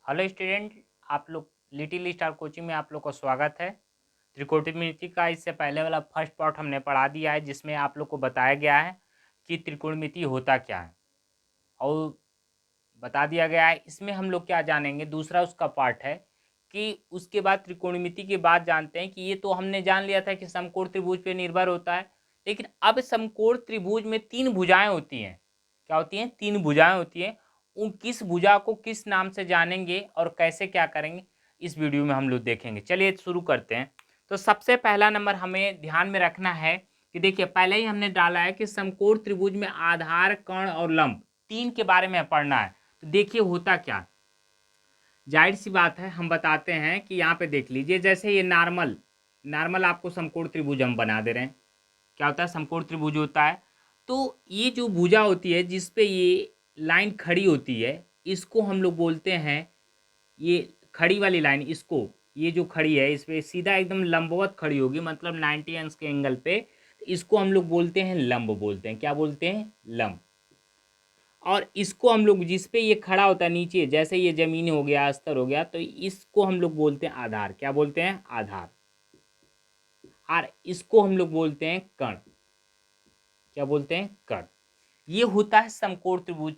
Hello student, आप लोग little star coaching में आप लोग का स्वागत है। त्रिकोणमिति का इससे पहले वाला फर्स्ट पार्ट हमने पढ़ा दिया है, जिसमें आप लोग को बताया गया है कि त्रिकोणमिति होता क्या है और बता दिया गया है। इसमें हम लोग क्या जानेंगे, दूसरा उसका पार्ट है कि उसके बाद त्रिकोणमिति के बाद जानते हैं कि ये तो हमने जान लिया था कि समकोण त्रिभुज पे निर्भर होता है, लेकिन अब समकोण त्रिभुज में तीन भुजाएं होती हैं। क्या होती हैं? तीन भुजाएं होती हैं। उन किस भुजा को किस नाम से जानेंगे और कैसे क्या करेंगे, इस वीडियो में हम लोग देखेंगे। चलिए शुरू करते हैं। तो सबसे पहला नंबर हमें ध्यान में रखना है कि देखिए, पहले ही हमने डाला है कि समकोण त्रिभुज में आधार, कर्ण और लंब तीन के बारे में पढ़ना है। तो देखिए होता क्या, जाहिर सी बात है, हम बताते हैं कि यहाँ पे देख लीजिए, जैसे ये नॉर्मल आपको समकोण त्रिभुज हम बना दे रहे हैं। क्या होता है? समकोण त्रिभुज होता है। तो ये जो भुजा होती है जिसपे ये लाइन खड़ी होती है, इसको हम लोग बोलते हैं, ये खड़ी वाली लाइन, इसको, ये जो खड़ी है इस पे सीधा एकदम लंबवत खड़ी होगी, मतलब 90 अंश के एंगल पे, इसको हम लोग बोलते हैं लंब, बोलते हैं। क्या बोलते हैं? लंब। और इसको हम लोग, जिस पे ये खड़ा होता है नीचे, जैसे ये जमीन हो गया, अस्तर हो गया, तो इसको हम लोग बोलते हैं आधार। क्या बोलते हैं? आधार। और इसको हम लोग बोलते हैं कर्ण। क्या बोलते हैं? कर्ण। ये होता है समकोण त्रिभुज।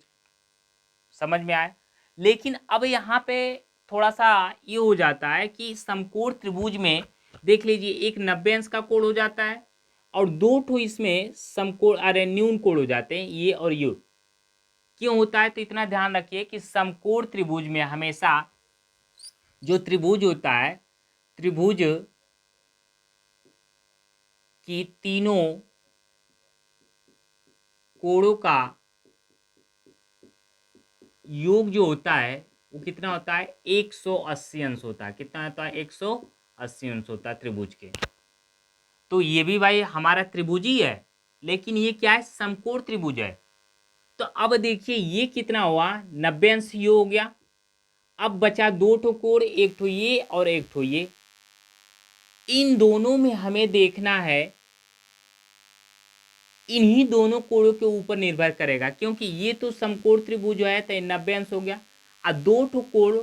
समझ में आया? लेकिन अब यहाँ पे थोड़ा सा ये हो जाता है कि समकोण त्रिभुज में देख लीजिए, एक 90 अंश का कोण हो जाता है और दो ठो इसमें समकोण, अरे न्यून कोण हो जाते हैं, ये और ये। क्यों होता है? तो इतना ध्यान रखिए कि समकोण त्रिभुज में हमेशा जो त्रिभुज होता है, त्रिभुज की तीनों कोणों का योग जो होता है वो कितना होता है? 180 अंश होता है। कितना होता है? 180 अंश होता है त्रिभुज के। तो ये भी भाई हमारा त्रिभुज ही है, लेकिन ये क्या है? समकोण त्रिभुज है। तो अब देखिए ये कितना हुआ? 90 अंश ये हो गया। अब बचा दो ठो कोण, एक ठो ये और एक ठो ये। इन दोनों में हमें देखना है, इन्हीं दोनों कोणों के ऊपर निर्भर करेगा, क्योंकि ये तो समकोण त्रिभुज है तो 90 अंश हो गया, और दो ठो कोण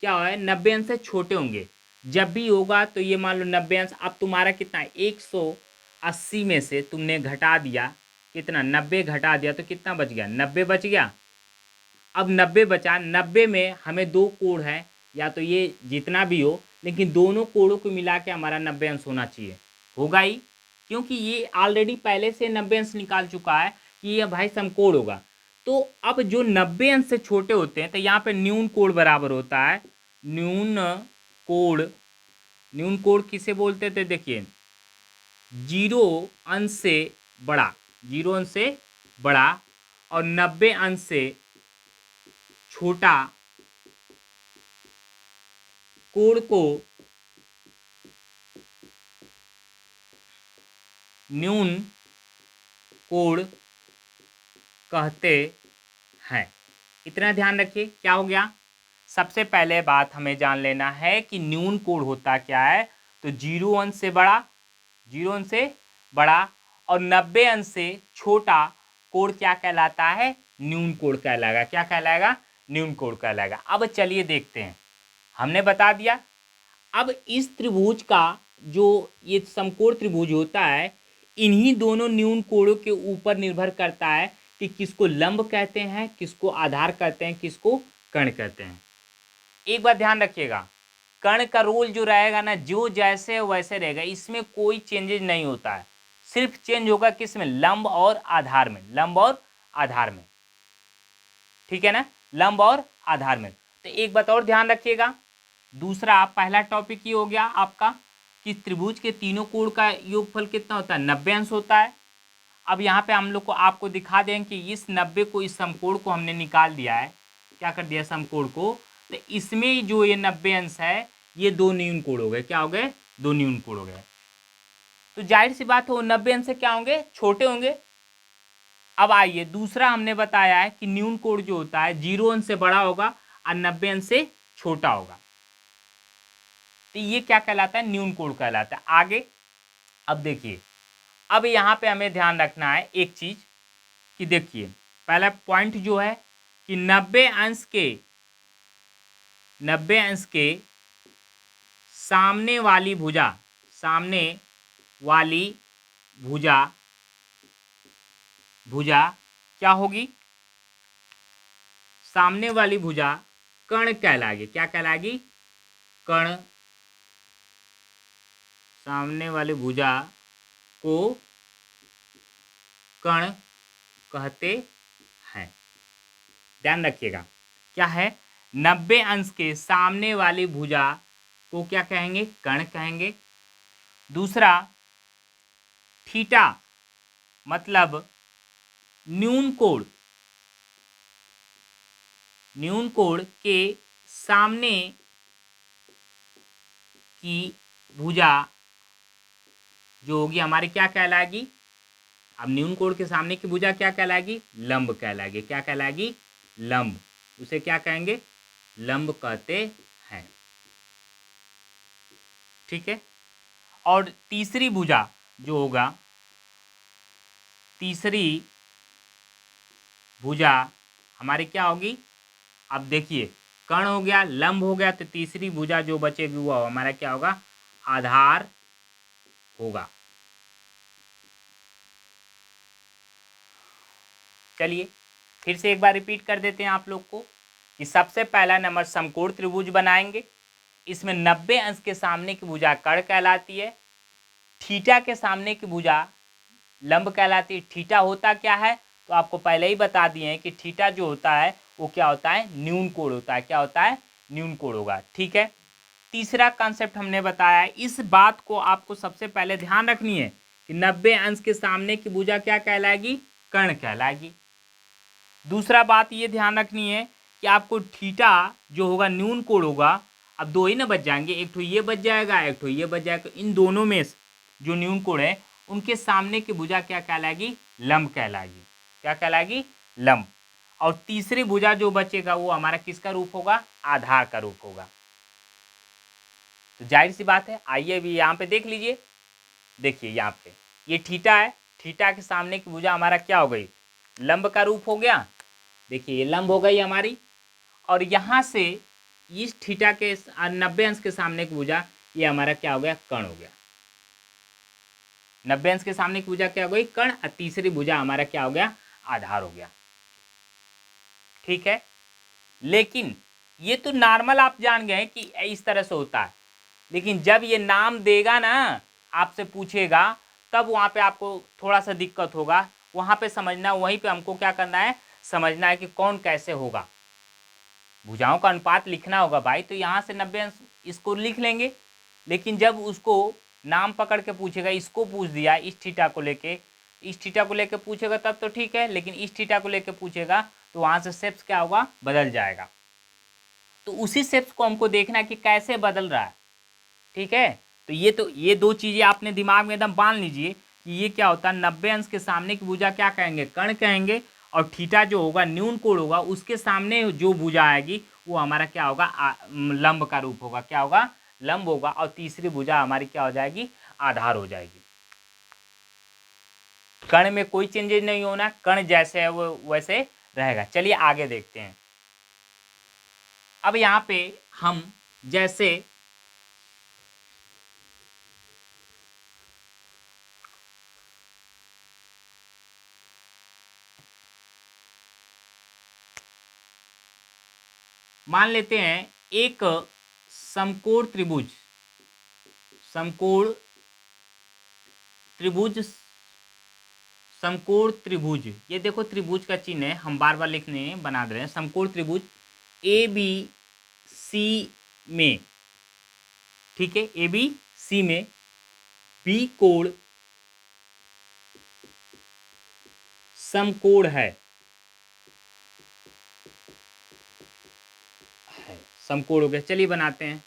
क्या है? 90 अंश से छोटे होंगे। जब भी होगा तो ये मान लो 90 अंश। अब तुम्हारा कितना है? 180 में से तुमने घटा दिया, कितना? 90 घटा दिया तो कितना बच गया? 90 बच गया। अब 90 बचा, 90 में हमें दो कोण है, या तो ये जितना भी हो, लेकिन दोनों कोणों को मिला के हमारा 90 अंश होना चाहिए। होगा ही, क्योंकि ये ऑलरेडी पहले से 90 अंश निकाल चुका है कि ये भाई समकोण होगा। तो अब जो 90 अंश से छोटे होते हैं, तो यहाँ पे न्यून कोण बराबर होता है न्यून कोण। न्यून कोण किसे बोलते थे? देखिए, 0 अंश से बड़ा, 0 अंश से बड़ा और 90 अंश से छोटा कोण को न्यून कोण कहते हैं। इतना ध्यान रखिए। क्या हो गया? सबसे पहले बात हमें जान लेना है कि न्यून कोण होता क्या है। तो 0 अंश से बड़ा, 0 अंश से बड़ा और 90 अंश से छोटा कोण क्या कहलाता है? न्यून कोण कहलाएगा। क्या कहलाएगा? न्यून कोण कहलाएगा। अब चलिए देखते हैं, हमने बता दिया। अब इस त्रिभुज का जो ये समकोण त्रिभुज होता है, इन्हीं दोनों न्यून कोणों के ऊपर निर्भर करता है कि किसको लंब कहते हैं, किसको आधार कहते हैं, किसको कर्ण कहते हैं। एक बात ध्यान रखिएगा, कर्ण का रोल जो रहेगा ना, जो जैसे वैसे रहेगा, इसमें कोई चेंजेज नहीं होता है। सिर्फ चेंज होगा किसमें? लंब और आधार में। लंब और आधार में, ठीक है ना? लंब और आधार में। तो एक बात और ध्यान रखिएगा, दूसरा, पहला टॉपिक ये हो गया आपका कि त्रिभुज के तीनों कोण का योगफल कितना होता है? 90 अंश होता है। अब यहाँ पे हम लोग को आपको दिखा दें कि इस 90 को, इस समकोण को हमने निकाल दिया है। क्या कर दिया? समकोण को। तो इसमें जो ये 90 अंश है, ये दो न्यून कोण हो गए। क्या हो गए? दो न्यून कोण हो गए। तो जाहिर सी बात हो, 90 अंश से क्या होंगे? छोटे होंगे। अब आइए, दूसरा हमने बताया है कि न्यून कोण जो होता है 0 अंश से बड़ा होगा और 90 अंश से छोटा होगा। तो ये क्या कहलाता है? न्यून कोण कहलाता है। आगे अब देखिए, अब यहाँ पे हमें ध्यान रखना है एक चीज कि देखिए, पहला पॉइंट जो है कि 90 अंश के 90 अंश के सामने वाली भुजा, सामने वाली भुजा क्या होगी? सामने वाली भुजा कर्ण कहलाएगी। क्या कहलाएगी? कर्ण। सामने वाली भुजा को कर्ण कहते हैं। ध्यान रखिएगा, क्या है? 90 अंश के सामने वाली भुजा को क्या कहेंगे? कर्ण कहेंगे। दूसरा, थीटा मतलब न्यून कोण के सामने की भुजा जो होगी हमारी क्या कहलाएगी? अब न्यून कोण के सामने की भुजा क्या कहलाएगी? लंब कहलाएगी। क्या कहलाएगी? लंब। उसे क्या कहेंगे? लंब कहते हैं। ठीक है। और तीसरी भुजा जो होगा, तीसरी भुजा हमारी क्या होगी? अब देखिए, कर्ण हो गया, लंब हो गया, तो तीसरी भुजा जो बचेगी वो हमारा क्या होगा? आधार होगा। चलिए फिर से एक बार रिपीट कर देते हैं आप लोग को कि सबसे पहला नंबर समकोण त्रिभुज बनाएंगे। इसमें 90 अंश के सामने की भुजा कर्ण कहलाती है। थीटा के सामने की भुजा लंब कहलाती है। थीटा होता क्या है? तो आपको पहले ही बता दिए हैं कि थीटा जो होता है वो क्या होता है? न्यून कोण होता है। क्या होता है? न्यून कोण होगा। ठीक है। तीसरा कॉन्सेप्ट हमने बताया, इस बात को आपको सबसे पहले ध्यान रखनी है कि 90 अंश के सामने की भुजा क्या कहलाएगी? कर्ण कहलाएगी। दूसरा बात ये ध्यान रखनी है कि आपको थीटा जो होगा न्यून कोण होगा। अब दो ही ना बच जाएंगे, एक तो ये बच जाएगा, एक तो ये बच जाएगा। इन दोनों में जो न्यून कोण है उनके सामने की भुजा क्या कहलाएगी? लंब कहलाएगी। क्या कहलाएगी? लंब। और तीसरी भुजा जो बचेगा वो हमारा किसका रूप होगा? आधार का रूप होगा। तो जाहिर सी बात है, आइए अभी यहाँ पे देख लीजिए। देखिए यहाँ पे ये थीटा है, थीटा के सामने की भुजा हमारा क्या हो गई? लंब का रूप हो गया। देखिए ये लंब हो गई हमारी। और यहाँ से इस थीटा के 90 अंश के सामने की भुजा ये हमारा क्या हो गया? कर्ण हो गया। 90 अंश के सामने की भुजा क्या हो गई? कर्ण। और तीसरी भुजा हमारा क्या हो गया? आधार हो गया। ठीक है। लेकिन ये तो नॉर्मल आप जान गए कि इस तरह से होता है, लेकिन जब ये नाम देगा ना, आपसे पूछेगा, तब वहाँ पे आपको थोड़ा सा दिक्कत होगा। वहाँ पे समझना, वहीं पे हमको क्या करना है? समझना है कि कौन कैसे होगा। भुजाओं का अनुपात लिखना होगा भाई, तो यहाँ से 90 अंश इसको लिख लेंगे। लेकिन जब उसको नाम पकड़ के पूछेगा, इसको पूछ दिया, इस थीटा को लेके पूछेगा तब तो ठीक है, लेकिन इस थीटा को लेके पूछेगा तो वहाँ से शेप्स क्या होगा? बदल जाएगा। तो उसी शेप्स को हमको देखना है कि कैसे बदल रहा है। ठीक है। तो ये दो चीज़ें आपने दिमाग में एकदम बांध लीजिए कि ये क्या होता है? 90 अंश के सामने की भुजा क्या कहेंगे? कर्ण कहेंगे। और थीटा जो होगा न्यून कोण होगा, उसके सामने जो भुजा आएगी वो हमारा क्या होगा? लंब का रूप होगा। क्या होगा? लंब होगा। और तीसरी भुजा हमारी क्या हो जाएगी? आधार हो जाएगी। कर्ण में कोई चेंजेज नहीं होना, कर्ण जैसे है वो वैसे रहेगा। चलिए आगे देखते हैं। अब यहाँ पे हम जैसे मान लेते हैं एक समकोण त्रिभुज, समकोण त्रिभुज, ये देखो त्रिभुज का चिन्ह है, हम बार बार लिखने बना दे रहे हैं। समकोण त्रिभुज ए बी सी में, ठीक है, ए बी सी में बी कोण समकोण है, समकोण हो गया। चलिए बनाते हैं।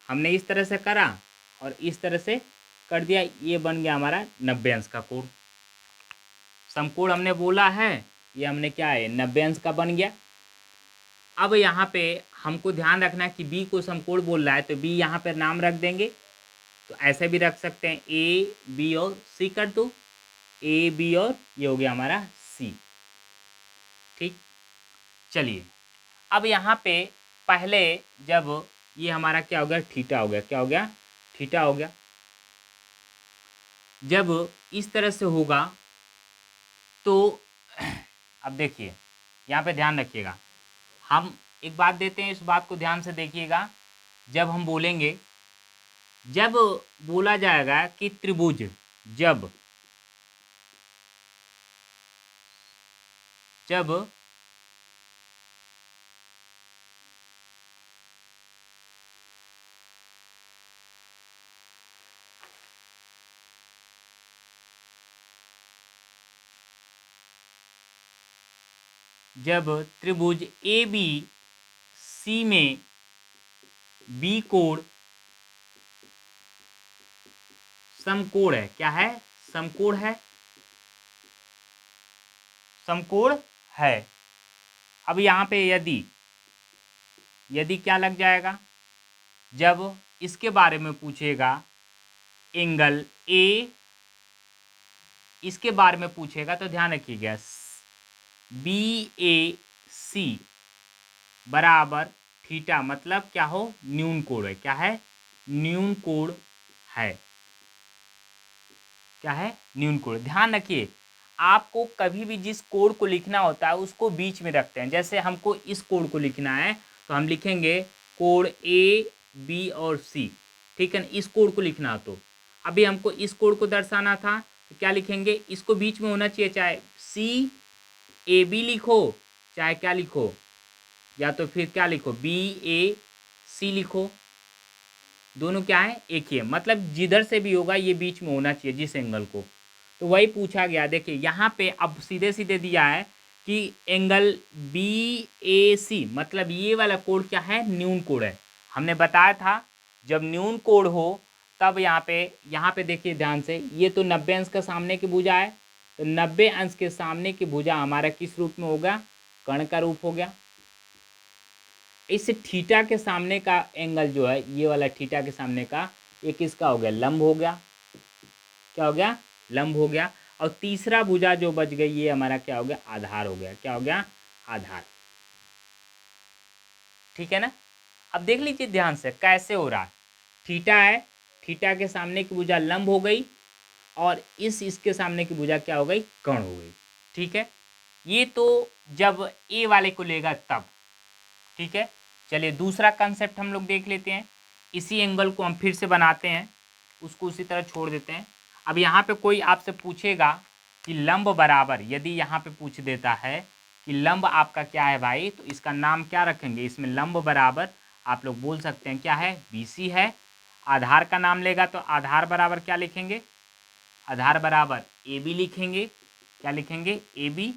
हमने इस तरह से करा और इस तरह से कर दिया, ये बन गया हमारा 90 अंश का कोण। समकोण हमने बोला है, ये हमने क्या है? 90 अंश का बन गया। अब यहाँ पे हमको ध्यान रखना है कि बी को समकोण बोल रहा है, तो बी यहाँ पर नाम रख देंगे। तो ऐसे भी रख सकते हैं, ए बी और सी कर दो, ए बी और ये हो गया हमारा सी। ठीक। चलिए अब यहाँ पे पहले जब ये हमारा क्या हो गया, थीटा हो गया, क्या हो गया, थीटा हो गया। जब इस तरह से होगा तो अब देखिए यहाँ पे ध्यान रखिएगा, हम एक बात देते हैं, इस बात को ध्यान से देखिएगा। जब हम बोलेंगे, जब बोला जाएगा कि त्रिभुज, जब जब जब त्रिभुज ए बी सी में बी कोण समकोण है, क्या है, समकोण है, समकोण है। अब यहाँ पे यदि क्या लग जाएगा, जब इसके बारे में पूछेगा, एंगल ए, इसके बारे में पूछेगा तो ध्यान रखिएगा, बी ए सी बराबर थीटा, मतलब क्या हो, न्यून कोण है, क्या है, न्यून कोण है, क्या है, न्यून कोण। ध्यान रखिए, आपको कभी भी जिस कोण को लिखना होता है उसको बीच में रखते हैं। जैसे हमको इस कोण को लिखना है तो हम लिखेंगे कोण ए बी और सी, ठीक है ना, इस कोण को लिखना। तो अभी हमको इस कोण को दर्शाना था तो क्या लिखेंगे, इसको बीच में होना चाहिए, चाहे सी ए बी लिखो, चाहे क्या लिखो, या तो फिर क्या लिखो, बी ए सी लिखो, दोनों क्या है, एक ही है, मतलब जिधर से भी होगा ये बीच में होना चाहिए, जिस एंगल को। तो वही पूछा गया। देखिए यहाँ पे अब सीधे सीधे दिया है कि एंगल बी ए सी, मतलब ये वाला कोण क्या है, न्यून कोण है। हमने बताया था जब न्यून कोण हो तब यहाँ पे देखिए ध्यान से, ये तो 90 अंश का सामने की भुजा है, तो 90 अंश के सामने की भुजा हमारा किस रूप में होगा, कर्ण का रूप हो गया। इस थीटा के सामने का एंगल जो है, ये वाला थीटा के सामने का, ये किसका हो गया, लंब हो गया, क्या हो गया, लंब हो गया। और तीसरा भुजा जो बच गई ये हमारा क्या हो गया, आधार हो गया, क्या हो गया, आधार, ठीक है ना। अब देख लीजिए ध्यान से कैसे हो रहा है, थीटा है, थीटा के सामने की भुजा लंब हो गई और इसके सामने की भुजा क्या हो गई, कर्ण हो गई, ठीक है। ये तो जब ए वाले को लेगा तब, ठीक है। चलिए दूसरा कंसेप्ट हम लोग देख लेते हैं। इसी एंगल को हम फिर से बनाते हैं, उसको उसी तरह छोड़ देते हैं। अब यहाँ पे कोई आपसे पूछेगा कि लंब बराबर, यदि यहाँ पे पूछ देता है कि लंब आपका क्या है भाई, तो इसका नाम क्या रखेंगे, इसमें लंब बराबर आप लोग बोल सकते हैं क्या है, BC है। आधार का नाम लेगा तो आधार बराबर क्या लिखेंगे, आधार बराबर AB लिखेंगे, क्या लिखेंगे, AB।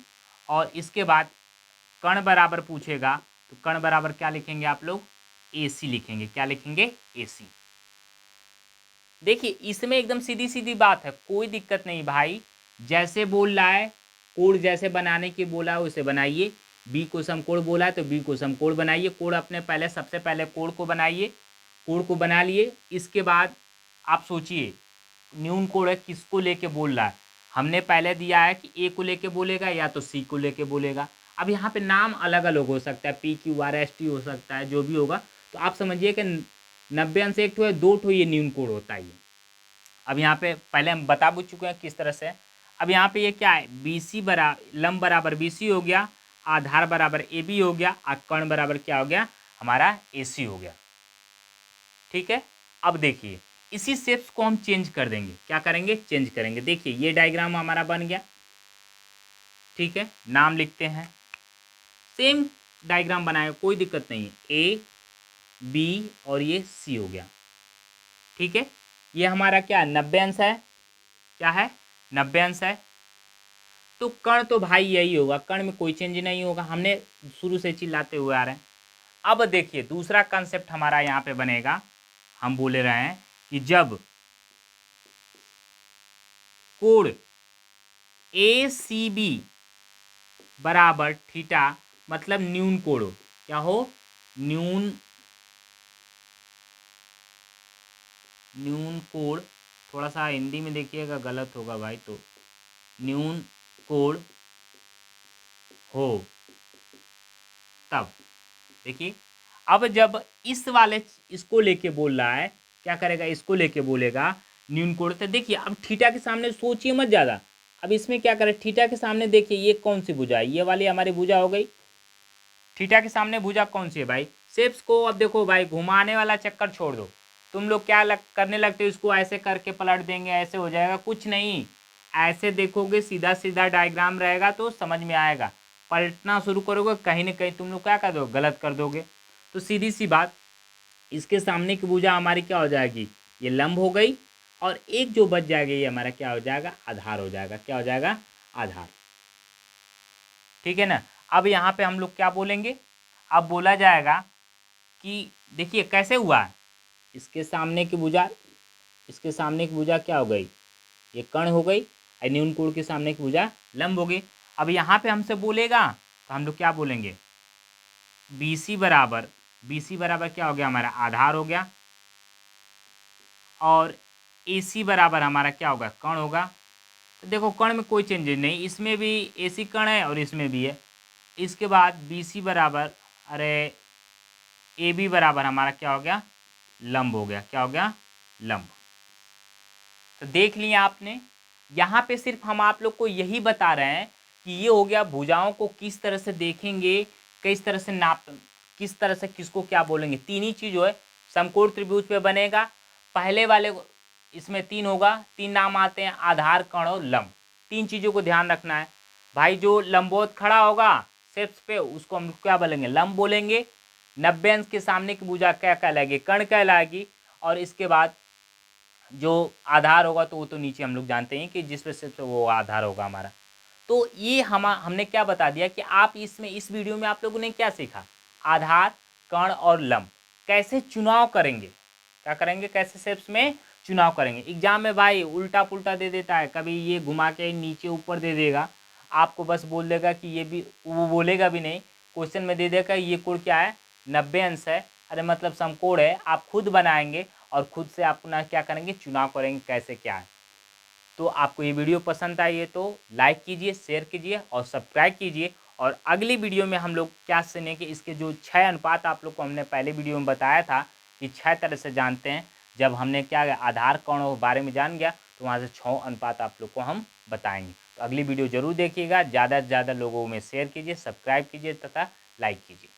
और इसके बाद कर्ण बराबर पूछेगा तो कर्ण बराबर क्या लिखेंगे आप लोग, AC लिखेंगे, क्या लिखेंगे, AC। देखिए इसमें एकदम सीधी सीधी बात है, कोई दिक्कत नहीं भाई, जैसे बोल रहा है, कोण जैसे बनाने की बोला है वैसे बनाइए। बी को समकोण बोला है तो बी को समकोण बनाइए, कोण अपने पहले, सबसे पहले कोण को बनाइए, कोण को बना लिए। इसके बाद आप सोचिए न्यून कोण है, किसको लेके बोल रहा है, हमने पहले दिया है कि ए को लेके बोलेगा या तो सी को लेके बोलेगा। अब यहाँ पे नाम अलग अलग हो सकता है, PQRST हो सकता है, जो भी होगा। तो आप समझिए कि 90 अंश एक ठो है, दो ठो ये न्यून कोण होता है ये। अब यहाँ पे पहले हम बता भी चुके हैं किस तरह से। अब यहाँ पे ये क्या है, BC बराबर, लंब बराबर BC हो गया, आधार बराबर AB हो गया, और कर्ण बराबर क्या हो गया, हमारा AC हो गया, ठीक है। अब देखिए इसी शेप्स को हम चेंज कर देंगे, क्या करेंगे, चेंज करेंगे। देखिए ये डायग्राम हमारा बन गया, ठीक है, नाम लिखते हैं, सेम डायग्राम बनाए, कोई दिक्कत नहीं है, AB और ये C हो गया, ठीक है। ये हमारा क्या 90 अंश है, क्या है, 90 अंश है। तो कर्ण तो भाई यही होगा, कर्ण में कोई चेंज नहीं होगा, हमने शुरू से चिल्लाते हुए आ रहे हैं। अब देखिए दूसरा कंसेप्ट हमारा यहाँ पे बनेगा, हम बोले रहे हैं कि जब कोण ACB बराबर थीटा, मतलब न्यून कोण हो, क्या हो, न्यून कोण, थोड़ा सा हिंदी में देखिएगा गलत होगा भाई, तो न्यून कोण हो तब, देखिए अब जब इस वाले इसको लेके बोल रहा है, क्या करेगा, इसको लेके बोलेगा न्यून कोण, तो देखिए अब थीटा के सामने सोचिए मत ज़्यादा। अब इसमें क्या करें, थीटा के सामने देखिए ये कौन सी भुजा है, ये वाली हमारी भुजा हो गई। थीटा के सामने भुजा कौन सी है भाई, शेप्स को अब देखो भाई, घुमाने वाला चक्कर छोड़ दो। तुम लोग क्या करने लगते हो, इसको ऐसे करके पलट देंगे, ऐसे हो जाएगा, कुछ नहीं। ऐसे देखोगे, सीधा सीधा डायग्राम रहेगा तो समझ में आएगा। पलटना शुरू करोगे, कहीं ना कहीं तुम लोग क्या कर दो, गलत कर दोगे। तो सीधी सी बात, इसके सामने की भुजा हमारी क्या हो जाएगी, ये लंब हो गई, और एक जो बच जाएगा ये हमारा क्या हो जाएगा, आधार हो जाएगा। क्या हो जाएगा, आधार। ठीक है ना। अब यहाँ पे हम लोग क्या बोलेंगे, अब बोला जाएगा कि देखिए कैसे हुआ है, इसके सामने की भुजा, इसके सामने की भुजा क्या हो गई, ये कर्ण हो गई, और न्यून कोण के सामने की भुजा लंब हो गई। अब यहाँ पे हमसे बोलेगा तो हम लोग क्या बोलेंगे, BC बराबर, BC बराबर क्या हो गया हमारा, आधार हो गया, और AC बराबर हमारा क्या होगा, कर्ण होगा। तो देखो कर्ण में कोई चेंजेस नहीं, इसमें भी AC कर्ण है और इसमें भी है। इसके बाद BC बराबर, अरे AB बराबर हमारा क्या हो गया, लंब हो गया। क्या हो गया, लंब। तो देख लिया आपने, यहाँ पे सिर्फ हम आप लोग को यही बता रहे हैं कि ये हो गया भुजाओं को किस तरह से देखेंगे, किस तरह से नाप, किस तरह से किसको क्या बोलेंगे। तीन ही चीज है, समकोण त्रिभुज पे बनेगा, पहले वाले इसमें तीन होगा, तीन नाम आते हैं, आधार, कर्ण और लंब। तीन चीजों को ध्यान रखना है भाई। जो लंबवत खड़ा होगा शेप्स पे, उसको हम क्या बोलेंगे, लंब बोलेंगे। 90 अंश के सामने की भुजा क्या कहलाएगी, कर्ण कहलाएगी। और इसके बाद जो आधार होगा तो वो तो नीचे हम लोग जानते हैं कि जिस पे सिर्फ वो आधार होगा हमारा। तो ये हमने क्या बता दिया कि आप इसमें, इस वीडियो में आप लोगों ने क्या सीखा, आधार, कर्ण और लंब कैसे चुनाव करेंगे, क्या करेंगे, कैसे शेप्स में चुनाव करेंगे। एग्जाम में भाई उल्टा पुल्टा दे देता है, कभी ये घुमा के नीचे ऊपर दे देगा, आपको बस बोल देगा कि ये भी, वो बोलेगा भी नहीं, क्वेश्चन में दे देगा ये कोण क्या है, 90 अंश है, अरे मतलब समकोण है। आप खुद बनाएंगे और खुद से अपना क्या करेंगे, चुनाव करेंगे कैसे क्या है। तो आपको ये वीडियो पसंद आई है तो लाइक कीजिए, शेयर कीजिए और सब्सक्राइब कीजिए। और अगली वीडियो में हम लोग क्या सुनेंगे, इसके जो 6 अनुपात आप लोग को हमने पहले वीडियो में बताया था कि 6 तरह से जानते हैं, जब हमने क्या आधार कर्ण बारे में जान गया तो वहाँ से 6 अनुपात आप लोग को हम बताएंगे। तो अगली वीडियो जरूर देखिएगा, ज़्यादा से ज़्यादा लोगों में शेयर कीजिए, सब्सक्राइब कीजिए तथा लाइक कीजिए।